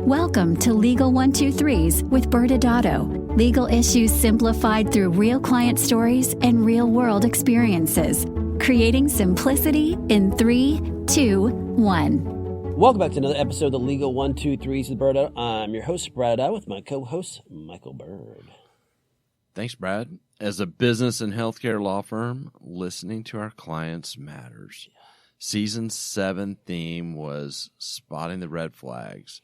Welcome to Legal 123s with ByrdAdatto. Legal issues simplified through real client stories and real-world experiences. Creating simplicity in 3, 2, 1. Welcome back to another episode of the Legal 123s with ByrdAdatto. I'm your host, ByrdAdatto, with my co-host, Michael Byrd. Thanks, Brad. As a business and healthcare law firm, listening to our clients matters. Season 7 theme was spotting the red flags.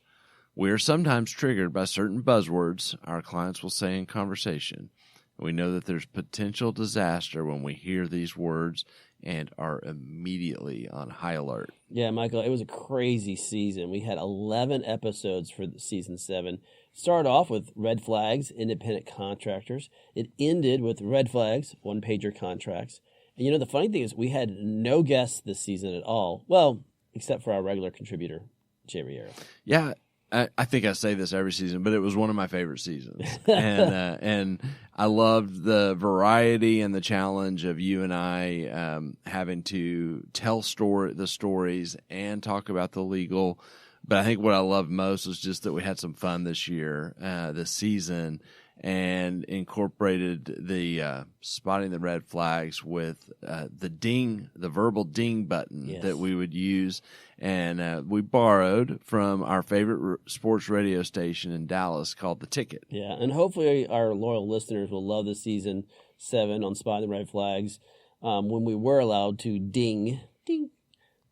We are sometimes triggered by certain buzzwords our clients will say in conversation. We know that there's potential disaster when we hear these words and are immediately on high alert. Yeah, Michael, it was a crazy season. We had 11 episodes for season 7. Started off with red flags, independent contractors. It ended with red flags, one-pager contracts. And you know, the funny thing is we had no guests this season at all. Well, except for our regular contributor, Jay Riera. Yeah. I think I say this every season, but it was one of my favorite seasons, and I loved the variety and the challenge of you and I having to tell the stories and talk about the legal. But I think what I loved most was just that we had some fun this year, this season, and incorporated the spotting the red flags with the verbal ding button that we would use. And we borrowed from our favorite sports radio station in Dallas called The Ticket. Yeah, and hopefully our loyal listeners will love this season 7 on spotting the red flags when we were allowed to ding, ding,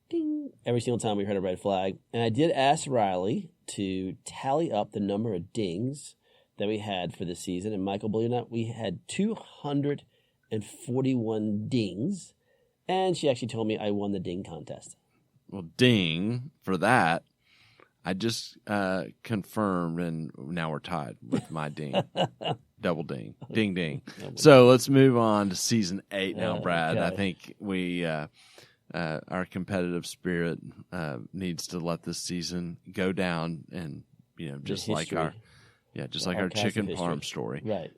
ding, every single time we heard a red flag. And I did ask Riley to tally up the number of dings that we had for the season. And Michael, believe it or not, we had 241 dings. And she actually told me I won the ding contest. Well, ding for that. I just confirmed, and now we're tied with my ding. Double ding. Ding, ding. So let's move on to season 8 now, Brad. Okay. I think we our competitive spirit needs to let this season go down, and just like our chicken parm story. Right.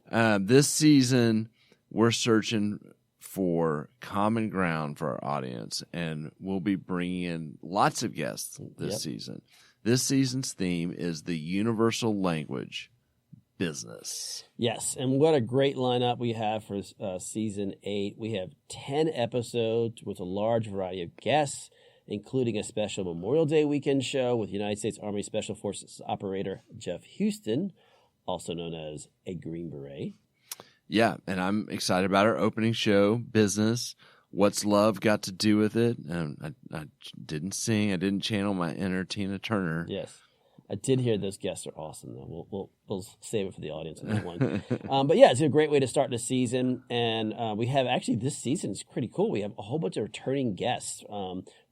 This season, we're searching for common ground for our audience, and we'll be bringing in lots of guests this season. This season's theme is the universal language, business. Yes, and what a great lineup we have for season 8. We have 10 episodes with a large variety of guests, including a special Memorial Day weekend show with United States Army Special Forces operator Jeff Houston, also known as a Green Beret. Yeah, and I'm excited about our opening show, Business. What's Love got to do with it? I didn't sing. I didn't channel my inner Tina Turner. Yes. I did hear those guests are awesome, though. We'll save it for the audience on that one. But yeah, it's a great way to start the season. And we have actually, this season is pretty cool. We have a whole bunch of returning guests.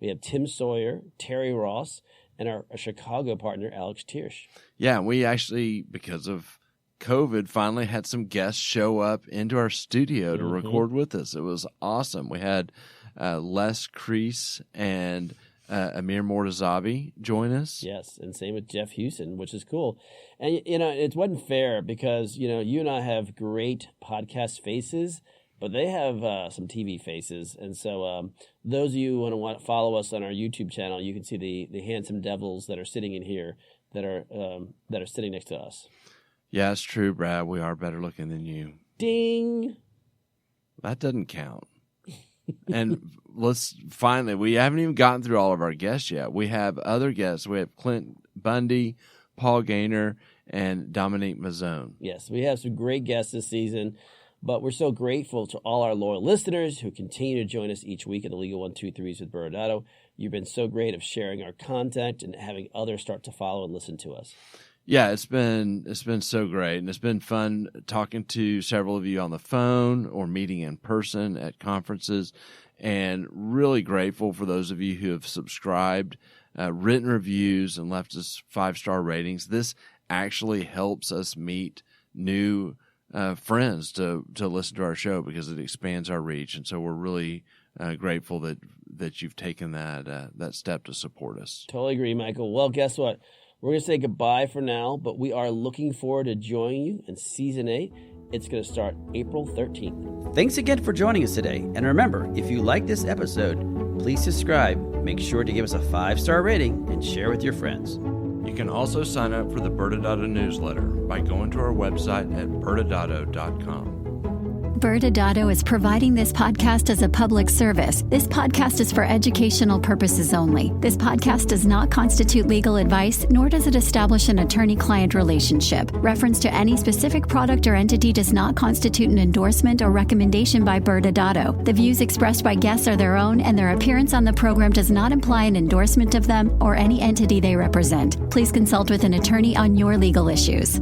We have Tim Sawyer, Terry Ross, and our Chicago partner, Alex Tiersch. Yeah, we actually, because of COVID, finally had some guests show up into our studio to record with us. It was awesome. We had Les Crease and Amir Mortazavi join us. Yes, and same with Jeff Houston, which is cool. And, it wasn't fair because, you and I have great podcast faces, but they have some TV faces. And so those of you who want to follow us on our YouTube channel, you can see the handsome devils that are sitting in here that are sitting next to us. Yeah, it's true, Brad. We are better looking than you. Ding! That doesn't count. And we haven't even gotten through all of our guests yet. We have other guests. We have Clint Bundy, Paul Gaynor, and Dominique Mazzone. Yes, we have some great guests this season, but we're so grateful to all our loyal listeners who continue to join us each week at the Legal 123s with ByrdAdatto. You've been so great of sharing our content and having others start to follow and listen to us. Yeah, it's been so great, and it's been fun talking to several of you on the phone or meeting in person at conferences, and really grateful for those of you who have subscribed, written reviews, and left us 5-star ratings. This actually helps us meet new friends to listen to our show because it expands our reach, and so we're really grateful that you've taken that step to support us. Totally agree, Michael. Well, guess what? We're going to say goodbye for now, but we are looking forward to joining you in Season 8. It's going to start April 13th. Thanks again for joining us today. And remember, if you like this episode, please subscribe, make sure to give us a 5-star rating, and share with your friends. You can also sign up for the ByrdAdatto newsletter by going to our website at ByrdAdatto.com. ByrdAdatto is providing this podcast as a public service. This podcast is for educational purposes only. This podcast does not constitute legal advice, nor does it establish an attorney-client relationship. Reference to any specific product or entity does not constitute an endorsement or recommendation by ByrdAdatto. The views expressed by guests are their own, and their appearance on the program does not imply an endorsement of them or any entity they represent. Please consult with an attorney on your legal issues.